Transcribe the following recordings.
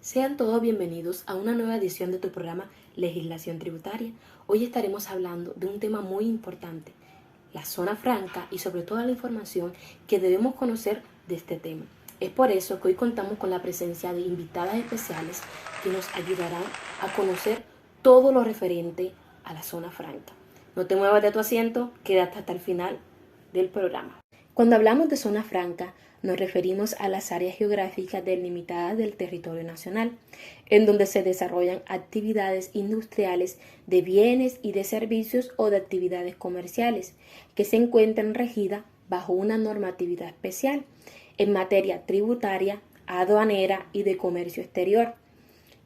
Sean todos bienvenidos a una nueva edición de tu programa Legislación Tributaria. Hoy estaremos hablando de un tema muy importante, la zona franca y sobre todo la información que debemos conocer de este tema. Es por eso que hoy contamos con la presencia de invitadas especiales que nos ayudarán a conocer todo lo referente a la zona franca. No te muevas de tu asiento, quédate hasta el final del programa. Cuando hablamos de zona franca, nos referimos a las áreas geográficas delimitadas del territorio nacional, en donde se desarrollan actividades industriales de bienes y de servicios o de actividades comerciales que se encuentran regidas bajo una normatividad especial en materia tributaria, aduanera y de comercio exterior.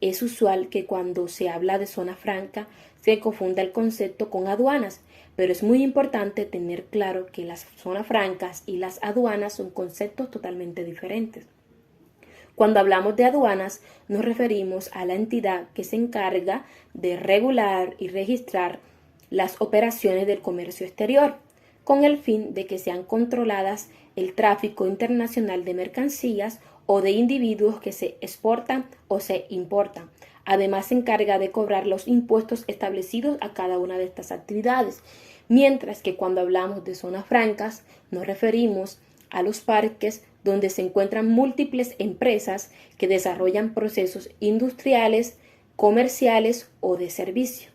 Es usual que cuando se habla de zona franca se confunda el concepto con aduanas, pero es muy importante tener claro que las zonas francas y las aduanas son conceptos totalmente diferentes. Cuando hablamos de aduanas, nos referimos a la entidad que se encarga de regular y registrar las operaciones del comercio exterior, con el fin de que sean controladas el tráfico internacional de mercancías o de individuos que se exportan o se importan. Además, se encarga de cobrar los impuestos establecidos a cada una de estas actividades, mientras que cuando hablamos de zonas francas nos referimos a los parques donde se encuentran múltiples empresas que desarrollan procesos industriales, comerciales o de servicio.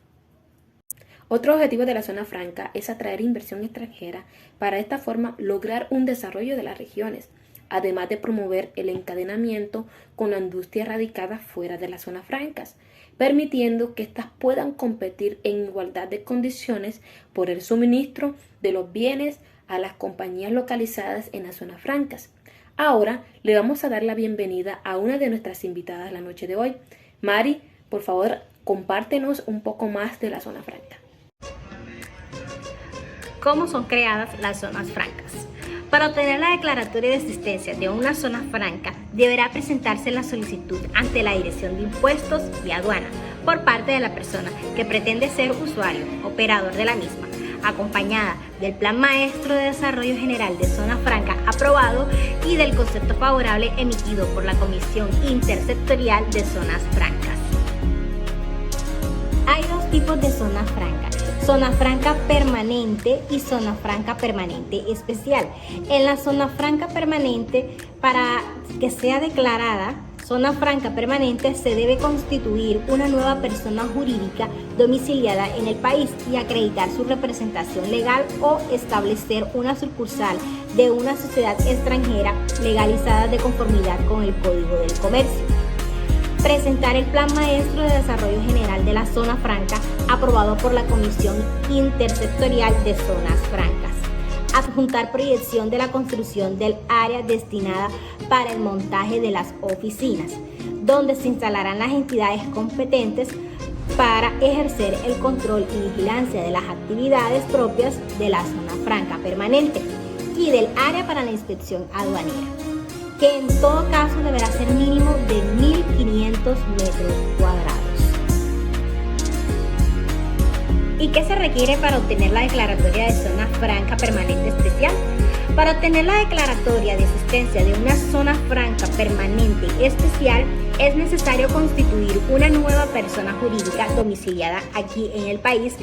Otro objetivo de la zona franca es atraer inversión extranjera para de esta forma lograr un desarrollo de las regiones, además de promover el encadenamiento con la industria radicada fuera de las zonas francas, permitiendo que éstas puedan competir en igualdad de condiciones por el suministro de los bienes a las compañías localizadas en las zonas francas. Ahora le vamos a dar la bienvenida a una de nuestras invitadas la noche de hoy. Mari, por favor, compártenos un poco más de la zona franca. ¿Cómo son creadas las zonas francas? Para obtener la declaratoria de existencia de una zona franca, deberá presentarse la solicitud ante la Dirección de Impuestos y Aduana por parte de la persona que pretende ser usuario, operador de la misma, acompañada del Plan Maestro de Desarrollo General de Zona Franca aprobado y del concepto favorable emitido por la Comisión Intersectorial de Zonas Francas. Hay dos tipos de zonas francas: zona franca permanente y zona franca permanente especial. En la zona franca permanente, para que sea declarada zona franca permanente, se debe constituir una nueva persona jurídica domiciliada en el país y acreditar su representación legal o establecer una sucursal de una sociedad extranjera legalizada de conformidad con el Código del Comercio. Presentar el Plan Maestro de Desarrollo General de la Zona Franca aprobado por la Comisión Intersectorial de Zonas Francas. Adjuntar proyección de la construcción del área destinada para el montaje de las oficinas, donde se instalarán las entidades competentes para ejercer el control y vigilancia de las actividades propias de la zona franca permanente y del área para la inspección aduanera, que en todo caso deberá ser mínimo de 1.500 metros cuadrados. ¿Y qué se requiere para obtener la declaratoria de zona franca permanente especial? Para obtener la declaratoria de existencia de una zona franca permanente especial, es necesario constituir una nueva persona jurídica domiciliada aquí en el país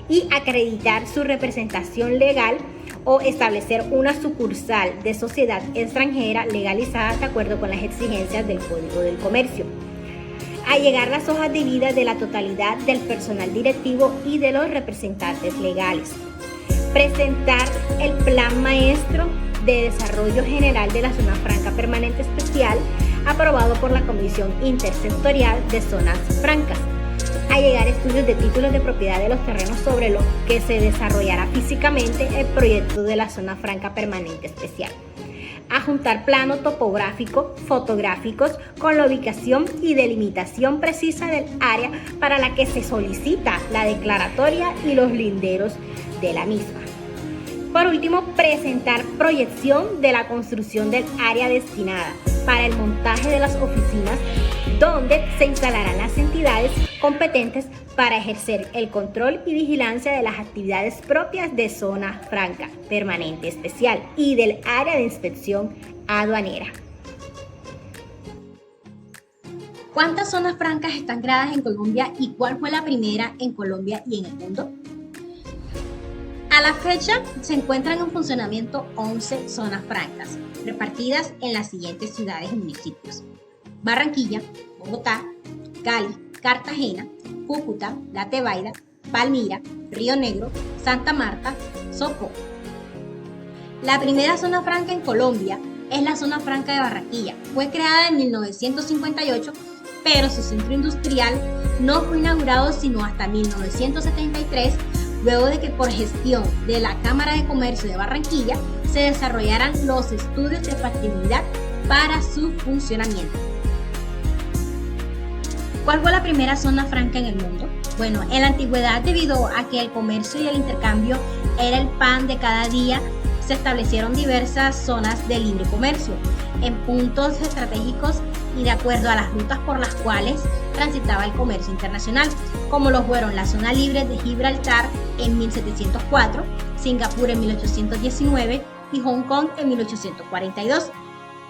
y acreditar su representación legal o establecer una sucursal de sociedad extranjera legalizada de acuerdo con las exigencias del Código del Comercio. Allegar las hojas de vida de la totalidad del personal directivo y de los representantes legales. Presentar el Plan Maestro de Desarrollo General de la Zona Franca Permanente Especial aprobado por la Comisión Intersectorial de Zonas Francas. Allegar estudios de títulos de propiedad de los terrenos sobre los que se desarrollará físicamente el proyecto de la Zona Franca Permanente Especial. Adjuntar plano topográfico, fotográficos con la ubicación y delimitación precisa del área para la que se solicita la declaratoria y los linderos de la misma. Por último, presentar proyección de la construcción del área destinada para el montaje de las oficinas donde se instalarán las entidades competentes para ejercer el control y vigilancia de las actividades propias de zona franca permanente especial y del área de inspección aduanera. ¿Cuántas zonas francas están creadas en Colombia y cuál fue la primera en Colombia y en el mundo? A la fecha se encuentran en funcionamiento 11 zonas francas, repartidas en las siguientes ciudades y municipios: Barranquilla, Bogotá, Cali, Cartagena, Cúcuta, La Tebaida, Palmira, Río Negro, Santa Marta, Socorro. La primera zona franca en Colombia es la zona franca de Barranquilla. Fue creada en 1958, pero su centro industrial no fue inaugurado sino hasta 1973, luego de que por gestión de la Cámara de Comercio de Barranquilla se desarrollaran los estudios de factibilidad para su funcionamiento. ¿Cuál fue la primera zona franca en el mundo? Bueno, en la antigüedad, debido a que el comercio y el intercambio era el pan de cada día, se establecieron diversas zonas de libre comercio en puntos estratégicos y de acuerdo a las rutas por las cuales transitaba el comercio internacional, como lo fueron la zona libre de Gibraltar en 1704, Singapur en 1819 y Hong Kong en 1842.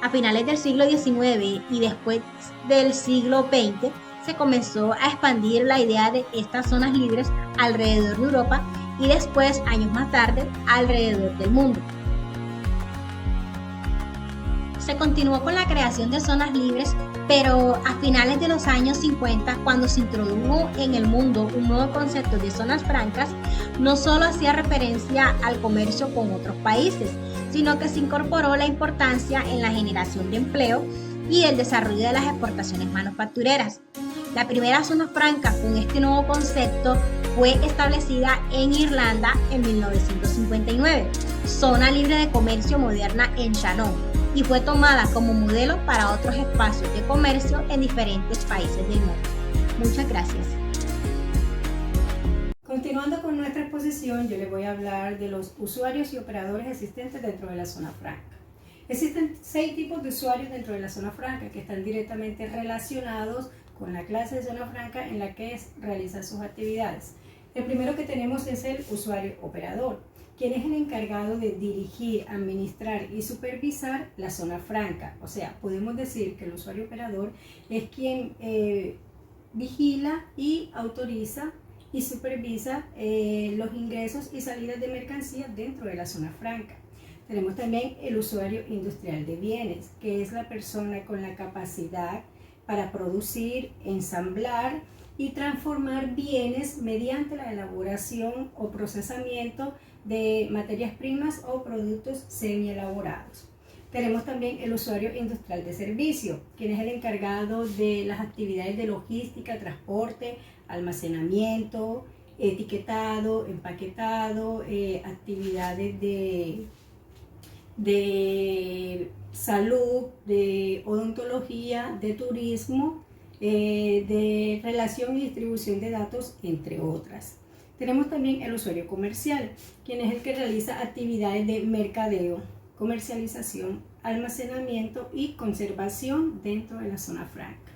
A finales del siglo XIX y después del siglo XX se comenzó a expandir la idea de estas zonas libres alrededor de Europa y después, años más tarde, alrededor del mundo. Se continuó con la creación de zonas libres, pero a finales de los años 50, cuando se introdujo en el mundo un nuevo concepto de zonas francas, no solo hacía referencia al comercio con otros países, sino que se incorporó la importancia en la generación de empleo y el desarrollo de las exportaciones manufactureras. La primera zona franca con este nuevo concepto fue establecida en Irlanda en 1959, zona libre de comercio moderna en Shannon, y fue tomada como modelo para otros espacios de comercio en diferentes países del mundo. Muchas gracias. Continuando con nuestra exposición, yo les voy a hablar de los usuarios y operadores existentes dentro de la zona franca. Existen 6 tipos de usuarios dentro de la zona franca que están directamente relacionados con la clase de zona franca en la que realiza sus actividades. El primero que tenemos es el usuario operador, quien es el encargado de dirigir, administrar y supervisar la zona franca. O sea, podemos decir que el usuario operador es quien vigila y autoriza y supervisa los ingresos y salidas de mercancías dentro de la zona franca. Tenemos también el usuario industrial de bienes, que es la persona con la capacidad para producir, ensamblar y transformar bienes mediante la elaboración o procesamiento de materias primas o productos semi-elaborados. Tenemos también el usuario industrial de servicio, quien es el encargado de las actividades de logística, transporte, almacenamiento, etiquetado, empaquetado, actividades de salud, de odontología, de turismo, de relación y distribución de datos, entre otras. Tenemos también el usuario comercial, quien es el que realiza actividades de mercadeo, comercialización, almacenamiento y conservación dentro de la zona franca.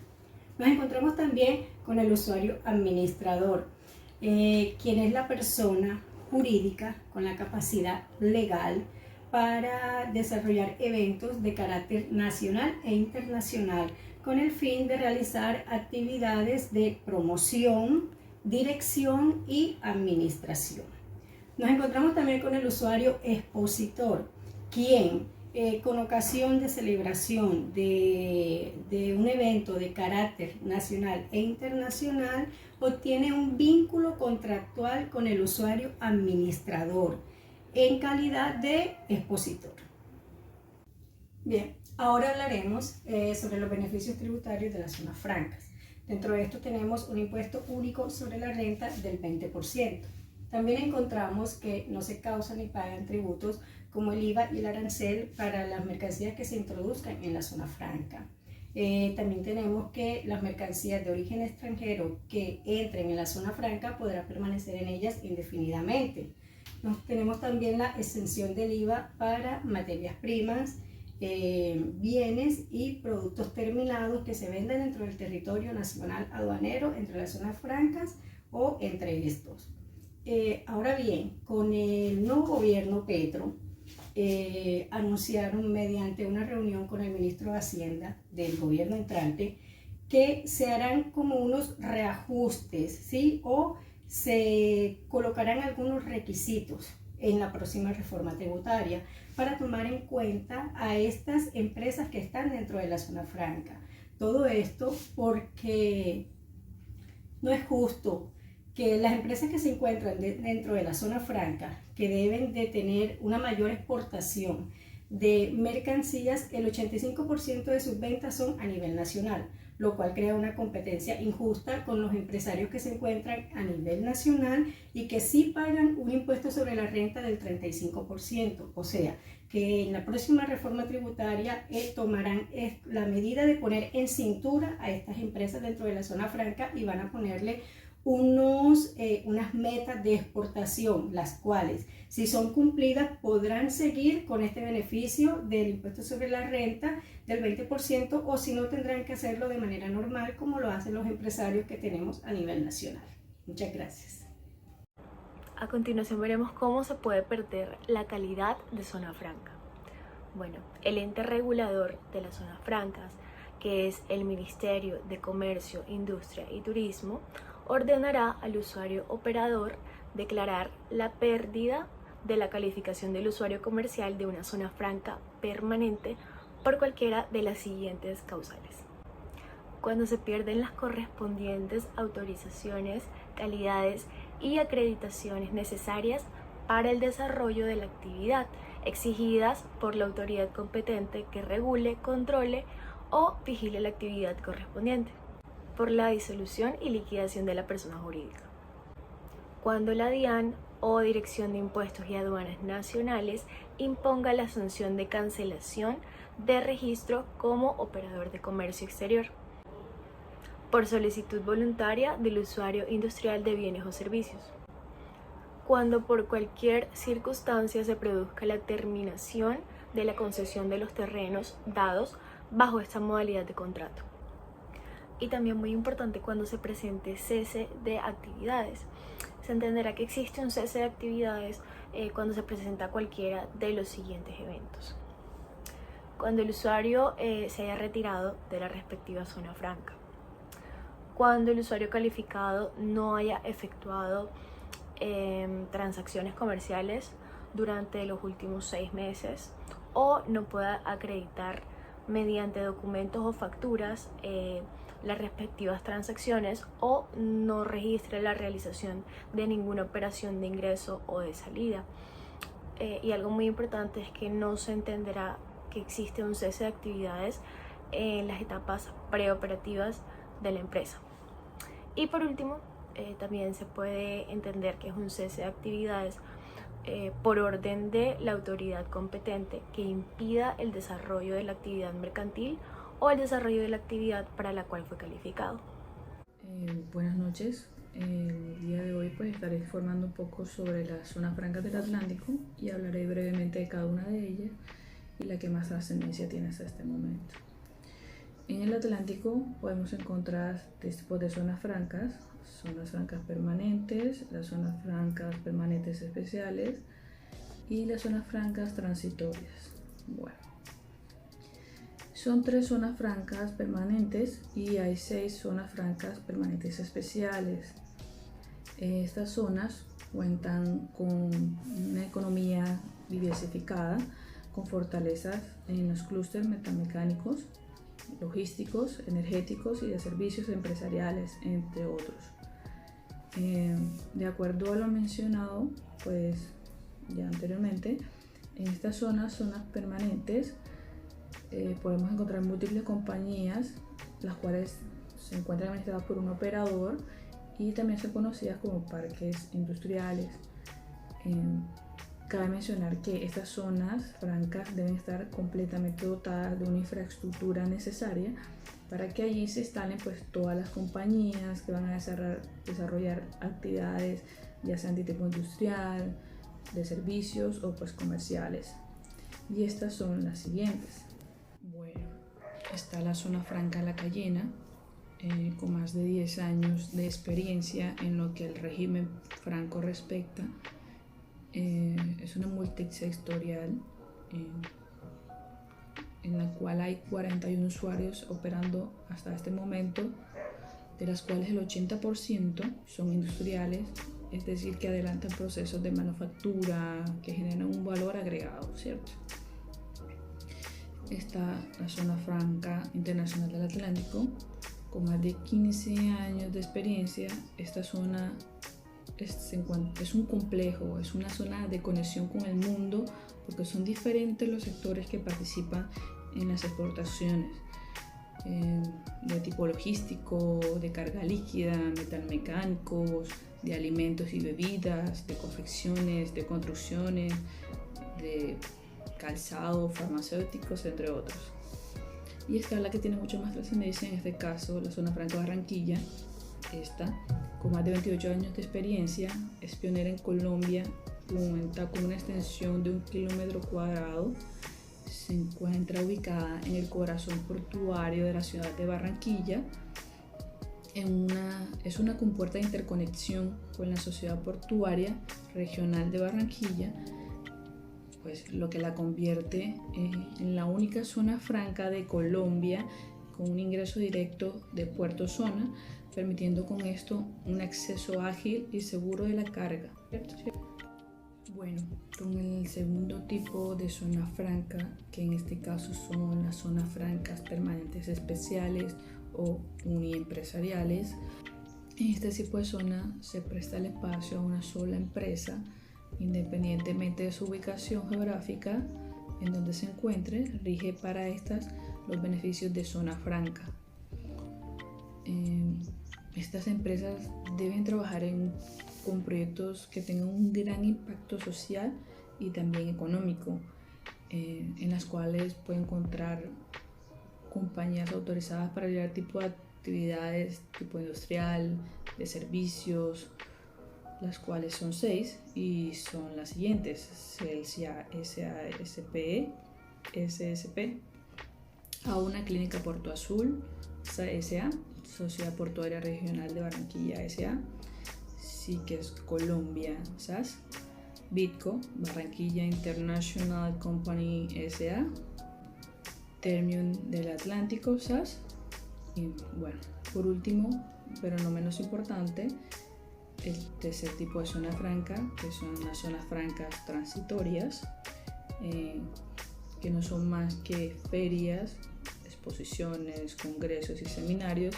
Nos encontramos también con el usuario administrador, quien es la persona jurídica con la capacidad legal para desarrollar eventos de carácter nacional e internacional con el fin de realizar actividades de promoción, dirección y administración. Nos encontramos también con el usuario expositor, quien con ocasión de celebración de un evento de carácter nacional e internacional obtiene un vínculo contractual con el usuario administrador en calidad de expositor. Bien, ahora hablaremos sobre los beneficios tributarios de las zonas francas. Dentro de esto tenemos un impuesto único sobre la renta del 20%. También encontramos que no se causan ni pagan tributos como el IVA y el arancel para las mercancías que se introduzcan en la zona franca. También tenemos que las mercancías de origen extranjero que entren en la zona franca podrán permanecer en ellas indefinidamente. Tenemos también la exención del IVA para materias primas, bienes y productos terminados que se venden dentro del territorio nacional aduanero entre las zonas francas o entre estos. Ahora bien, con el nuevo gobierno Petro, anunciaron mediante una reunión con el ministro de Hacienda del gobierno entrante que se harán como unos reajustes, ¿sí? O se colocarán algunos requisitos en la próxima reforma tributaria para tomar en cuenta a estas empresas que están dentro de la zona franca. Todo esto porque no es justo que las empresas que se encuentran dentro de la zona franca, que deben de tener una mayor exportación de mercancías, el 85% de sus ventas son a nivel nacional, lo cual crea una competencia injusta con los empresarios que se encuentran a nivel nacional y que sí pagan un impuesto sobre la renta del 35%. O sea, que en la próxima reforma tributaria tomarán la medida de poner en cintura a estas empresas dentro de la zona franca y van a ponerle unas metas de exportación, las cuales, si son cumplidas, podrán seguir con este beneficio del impuesto sobre la renta del 20%, o si no, tendrán que hacerlo de manera normal como lo hacen los empresarios que tenemos a nivel nacional. Muchas gracias. A continuación veremos cómo se puede perder la calidad de zona franca. Bueno, el ente regulador de las zonas francas, que es el Ministerio de Comercio, Industria y Turismo, ordenará al usuario operador declarar la pérdida de la calificación del usuario comercial de una zona franca permanente por cualquiera de las siguientes causales. Cuando se pierden las correspondientes autorizaciones, calidades y acreditaciones necesarias para el desarrollo de la actividad, exigidas por la autoridad competente que regule, controle o vigile la actividad correspondiente, por la disolución y liquidación de la persona jurídica. Cuando la DIAN o Dirección de Impuestos y Aduanas Nacionales imponga la sanción de cancelación de registro como operador de comercio exterior, por solicitud voluntaria del usuario industrial de bienes o servicios. Cuando por cualquier circunstancia se produzca la terminación de la concesión de los terrenos dados bajo esta modalidad de contrato. Y también muy importante, cuando se presente cese de actividades. Se entenderá que existe un cese de actividades cuando se presenta cualquiera de los siguientes eventos. Cuando el usuario se haya retirado de la respectiva zona franca. Cuando el usuario calificado no haya efectuado transacciones comerciales durante los últimos 6 meses o no pueda acreditar mediante documentos o facturas las respectivas transacciones, o no registre la realización de ninguna operación de ingreso o de salida. Y algo muy importante es que no se entenderá que existe un cese de actividades en las etapas preoperativas de la empresa. Y por último, también se puede entender que es un cese de actividades por orden de la autoridad competente que impida el desarrollo de la actividad mercantil o el desarrollo de la actividad para la cual fue calificado. Buenas noches. El día de hoy pues estaré informando un poco sobre las zonas francas del Atlántico y hablaré brevemente de cada una de ellas y la que más trascendencia tiene hasta este momento. En el Atlántico podemos encontrar tres tipos de zonas francas permanentes, las zonas francas permanentes especiales y las zonas francas transitorias. Bueno, son 3 zonas francas permanentes y hay 6 zonas francas permanentes especiales. Estas zonas cuentan con una economía diversificada, con fortalezas en los clústeres metamecánicos, logísticos, energéticos y de servicios empresariales, entre otros. De acuerdo a lo mencionado pues ya anteriormente, en estas zonas permanentes podemos encontrar múltiples compañías, las cuales se encuentran administradas por un operador y también son conocidas como parques industriales. Cabe mencionar que estas zonas francas deben estar completamente dotadas de una infraestructura necesaria para que allí se instalen pues todas las compañías que van a desarrollar actividades, ya sean de tipo industrial, de servicios o pues comerciales. Y estas son las siguientes: Bueno, está la zona franca La Cayena, con más de 10 años de experiencia en lo que el régimen franco respecta. Es una multisectorial en la cual hay 41 usuarios operando hasta este momento, de las cuales el 80% son industriales, es decir, que adelantan procesos de manufactura que generan un valor agregado, ¿cierto? Está la zona franca internacional del Atlántico, con más de 15 años de experiencia. Esta zona es un complejo, es una zona de conexión con el mundo, porque son diferentes los sectores que participan en las exportaciones, de tipo logístico, de carga líquida, metalmecánicos, de alimentos y bebidas, de confecciones, de construcciones, de calzado, farmacéuticos, entre otros. Y esta es la que tiene mucho más trascendencia, en este caso la zona franca Barranquilla. Esta, con más de 28 años de experiencia, es pionera en Colombia, cuenta con una extensión de 1 kilómetro cuadrado. Se encuentra ubicada en el corazón portuario de la ciudad de Barranquilla. Es una compuerta de interconexión con la sociedad portuaria regional de Barranquilla, pues lo que la convierte en la única zona franca de Colombia con un ingreso directo de puerto zona, permitiendo con esto un acceso ágil y seguro de la carga. Bueno, con el segundo tipo de zona franca, que en este caso son las zonas francas permanentes especiales o uniempresariales, en este tipo de zona se presta el espacio a una sola empresa, independientemente de su ubicación geográfica en donde se encuentre. Rige para estas los beneficios de zona franca. Estas empresas deben trabajar con proyectos que tengan un gran impacto social y también económico, en las cuales pueden encontrar compañías autorizadas para realizar tipo de actividades tipo industrial, de servicios, las cuales son 6 y son las siguientes: Celsia SASP, SSP, a una clínica Puerto Azul SA, Sociedad Portuaria Regional de Barranquilla SA, Siques Colombia SAS, Bitco Barranquilla International Company SA, Termium del Atlántico SAS. Y bueno, por último, pero no menos importante, el tercer tipo de zona franca, que son las zonas francas transitorias, que no son más que ferias, exposiciones, congresos y seminarios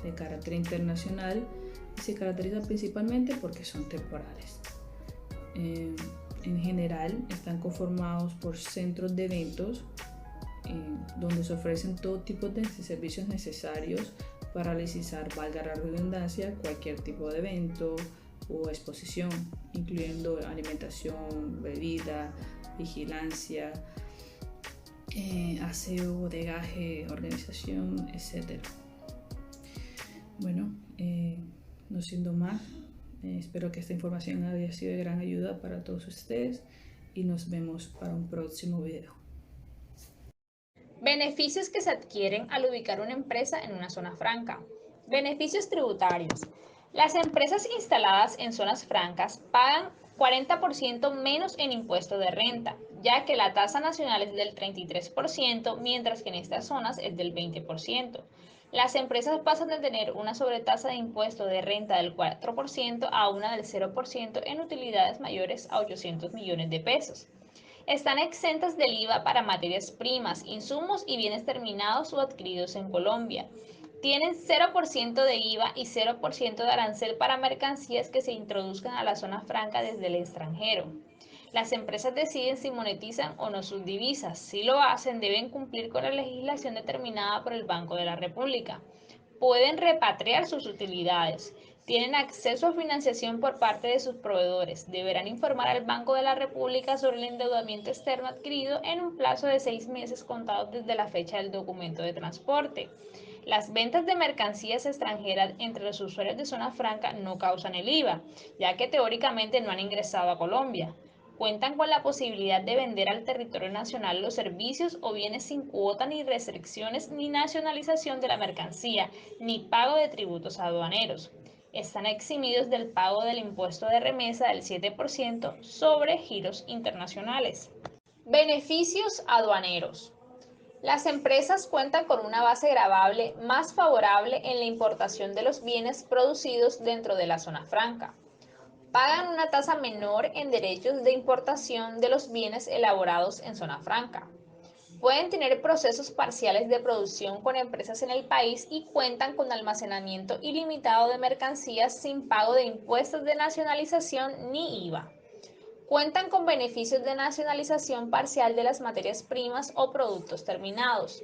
de carácter internacional, y se caracterizan principalmente porque son temporales. En general están conformados por centros de eventos, donde se ofrecen todo tipo de servicios necesarios para realizar, valga la redundancia, cualquier tipo de evento o exposición, incluyendo alimentación, bebida, vigilancia, aseo, bodegaje, organización, etc. Bueno, no siendo más, espero que esta información haya sido de gran ayuda para todos ustedes y nos vemos para un próximo video. Beneficios que se adquieren al ubicar una empresa en una zona franca. Beneficios tributarios. Las empresas instaladas en zonas francas pagan 40% menos en impuesto de renta, ya que la tasa nacional es del 33%, mientras que en estas zonas es del 20%. Las empresas pasan de tener una sobretasa de impuesto de renta del 4% a una del 0% en utilidades mayores a 800 millones de pesos. Están exentas del IVA para materias primas, insumos y bienes terminados o adquiridos en Colombia. Tienen 0% de IVA y 0% de arancel para mercancías que se introduzcan a la zona franca desde el extranjero. Las empresas deciden si monetizan o no sus divisas. Si lo hacen, deben cumplir con la legislación determinada por el Banco de la República. Pueden repatriar sus utilidades. Tienen acceso a financiación por parte de sus proveedores. Deberán informar al Banco de la República sobre el endeudamiento externo adquirido en un plazo de 6 meses contados desde la fecha del documento de transporte. Las ventas de mercancías extranjeras entre los usuarios de zona franca no causan el IVA, ya que teóricamente no han ingresado a Colombia. Cuentan con la posibilidad de vender al territorio nacional los servicios o bienes sin cuota ni restricciones ni nacionalización de la mercancía, ni pago de tributos aduaneros. Están eximidos del pago del impuesto de remesa del 7% sobre giros internacionales. Beneficios aduaneros. Las empresas cuentan con una base gravable más favorable en la importación de los bienes producidos dentro de la zona franca. Pagan una tasa menor en derechos de importación de los bienes elaborados en zona franca. Pueden tener procesos parciales de producción con empresas en el país y cuentan con almacenamiento ilimitado de mercancías sin pago de impuestos de nacionalización ni IVA. Cuentan con beneficios de nacionalización parcial de las materias primas o productos terminados.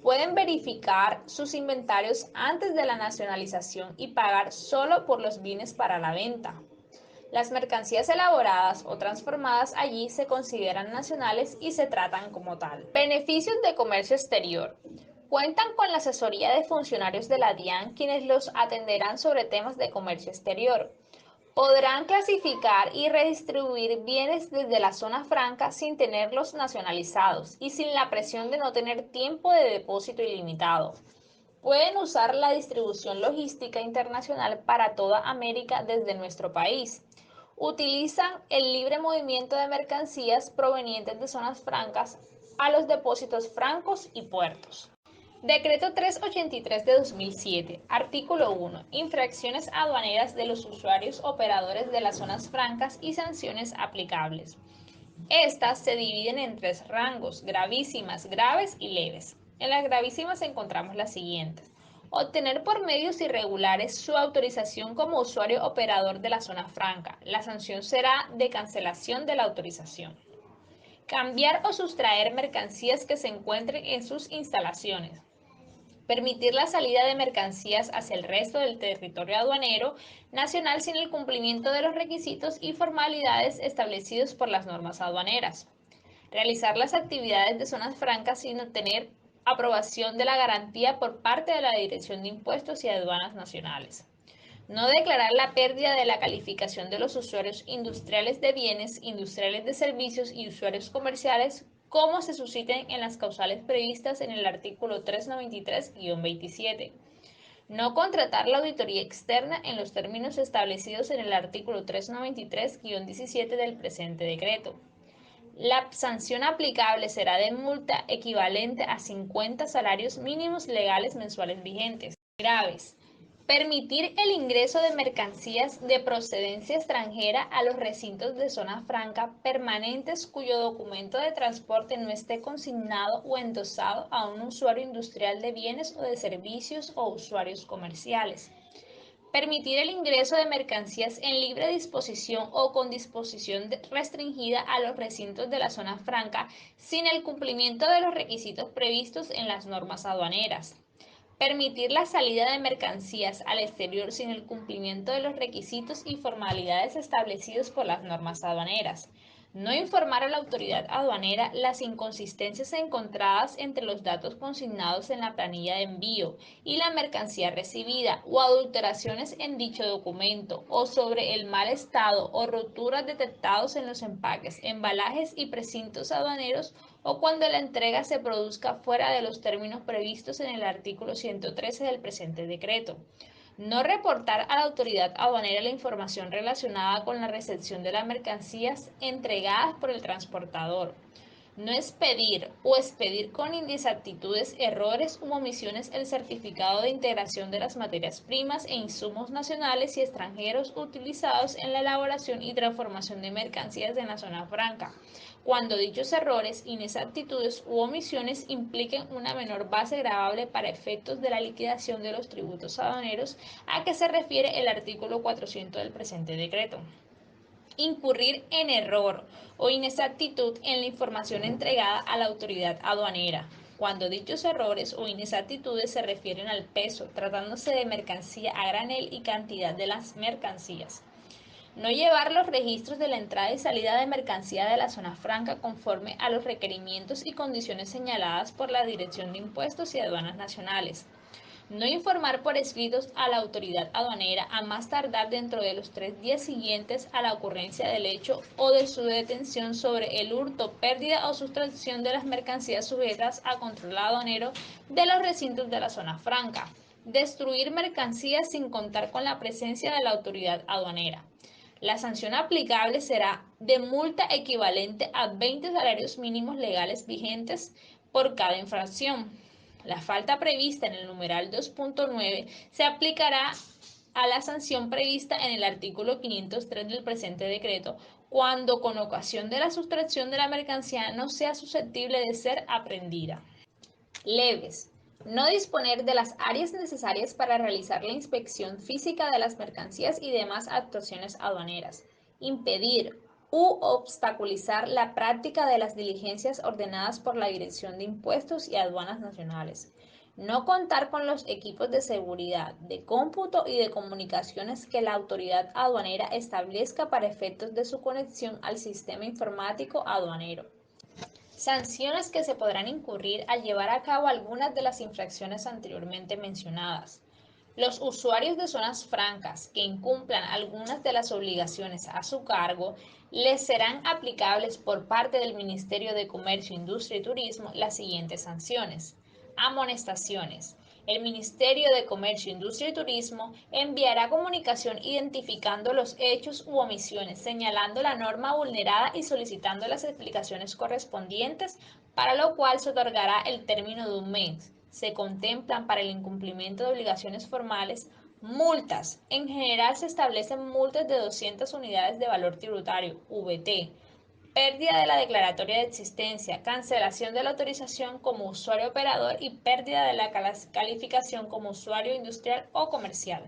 Pueden verificar sus inventarios antes de la nacionalización y pagar solo por los bienes para la venta. Las mercancías elaboradas o transformadas allí se consideran nacionales y se tratan como tal. Beneficios de comercio exterior. Cuentan con la asesoría de funcionarios de la DIAN, quienes los atenderán sobre temas de comercio exterior. Podrán clasificar y redistribuir bienes desde la zona franca sin tenerlos nacionalizados y sin la presión de no tener tiempo de depósito ilimitado. Pueden usar la distribución logística internacional para toda América desde nuestro país. Utilizan el libre movimiento de mercancías provenientes de zonas francas a los depósitos francos y puertos. Decreto 383 de 2007, artículo 1. Infracciones aduaneras de los usuarios operadores de las zonas francas y sanciones aplicables. Estas se dividen en 3 rangos: gravísimas, graves y leves. En las gravísimas encontramos las siguientes: obtener por medios irregulares su autorización como usuario operador de la zona franca. La sanción será de cancelación de la autorización. Cambiar o sustraer mercancías que se encuentren en sus instalaciones. Permitir la salida de mercancías hacia el resto del territorio aduanero nacional sin el cumplimiento de los requisitos y formalidades establecidos por las normas aduaneras. Realizar las actividades de zonas francas sin obtener aprobación de la garantía por parte de la Dirección de Impuestos y Aduanas Nacionales. No declarar la pérdida de la calificación de los usuarios industriales de bienes, industriales de servicios y usuarios comerciales como se susciten en las causales previstas en el artículo 393-27. No contratar la auditoría externa en los términos establecidos en el artículo 393-17 del presente decreto. La sanción aplicable será de multa equivalente a 50 salarios mínimos legales mensuales vigentes. Graves. Permitir el ingreso de mercancías de procedencia extranjera a los recintos de zona franca permanentes cuyo documento de transporte no esté consignado o endosado a un usuario industrial de bienes o de servicios o usuarios comerciales. Permitir el ingreso de mercancías en libre disposición o con disposición restringida a los recintos de la zona franca sin el cumplimiento de los requisitos previstos en las normas aduaneras. Permitir la salida de mercancías al exterior sin el cumplimiento de los requisitos y formalidades establecidos por las normas aduaneras. No informar a la autoridad aduanera las inconsistencias encontradas entre los datos consignados en la planilla de envío y la mercancía recibida o adulteraciones en dicho documento o sobre el mal estado o roturas detectados en los empaques, embalajes y precintos aduaneros o cuando la entrega se produzca fuera de los términos previstos en el artículo 113 del presente decreto. No reportar a la autoridad aduanera la información relacionada con la recepción de las mercancías entregadas por el transportador. No expedir o expedir con inexactitudes, errores u omisiones el certificado de integración de las materias primas e insumos nacionales y extranjeros utilizados en la elaboración y transformación de mercancías en la zona franca, cuando dichos errores, inexactitudes u omisiones impliquen una menor base gravable para efectos de la liquidación de los tributos aduaneros a que se refiere el artículo 400 del presente decreto. Incurrir en error o inexactitud en la información entregada a la autoridad aduanera, cuando dichos errores o inexactitudes se refieren al peso, tratándose de mercancía a granel y cantidad de las mercancías. No llevar los registros de la entrada y salida de mercancía de la zona franca conforme a los requerimientos y condiciones señaladas por la Dirección de Impuestos y Aduanas Nacionales. No informar por escritos a la autoridad aduanera a más tardar dentro de los 3 días siguientes a la ocurrencia del hecho o de su detención sobre el hurto, pérdida o sustracción de las mercancías sujetas a control aduanero de los recintos de la zona franca. Destruir mercancías sin contar con la presencia de la autoridad aduanera. La sanción aplicable será de multa equivalente a 20 salarios mínimos legales vigentes por cada infracción. La falta prevista en el numeral 2.9 se aplicará a la sanción prevista en el artículo 503 del presente decreto cuando con ocasión de la sustracción de la mercancía no sea susceptible de ser aprehendida. Leves. No disponer de las áreas necesarias para realizar la inspección física de las mercancías y demás actuaciones aduaneras. Impedir u obstaculizar la práctica de las diligencias ordenadas por la Dirección de Impuestos y Aduanas Nacionales. No contar con los equipos de seguridad, de cómputo y de comunicaciones que la autoridad aduanera establezca para efectos de su conexión al sistema informático aduanero. Sanciones que se podrán incurrir al llevar a cabo algunas de las infracciones anteriormente mencionadas. Los usuarios de zonas francas que incumplan algunas de las obligaciones a su cargo les serán aplicables por parte del Ministerio de Comercio, Industria y Turismo las siguientes sanciones. Amonestaciones. El Ministerio de Comercio, Industria y Turismo enviará comunicación identificando los hechos u omisiones, señalando la norma vulnerada y solicitando las explicaciones correspondientes, para lo cual se otorgará el término de un mes. Se contemplan para el incumplimiento de obligaciones formales multas. En general se establecen multas de 200 unidades de valor tributario, VT, pérdida de la declaratoria de existencia, cancelación de la autorización como usuario operador y pérdida de la calificación como usuario industrial o comercial.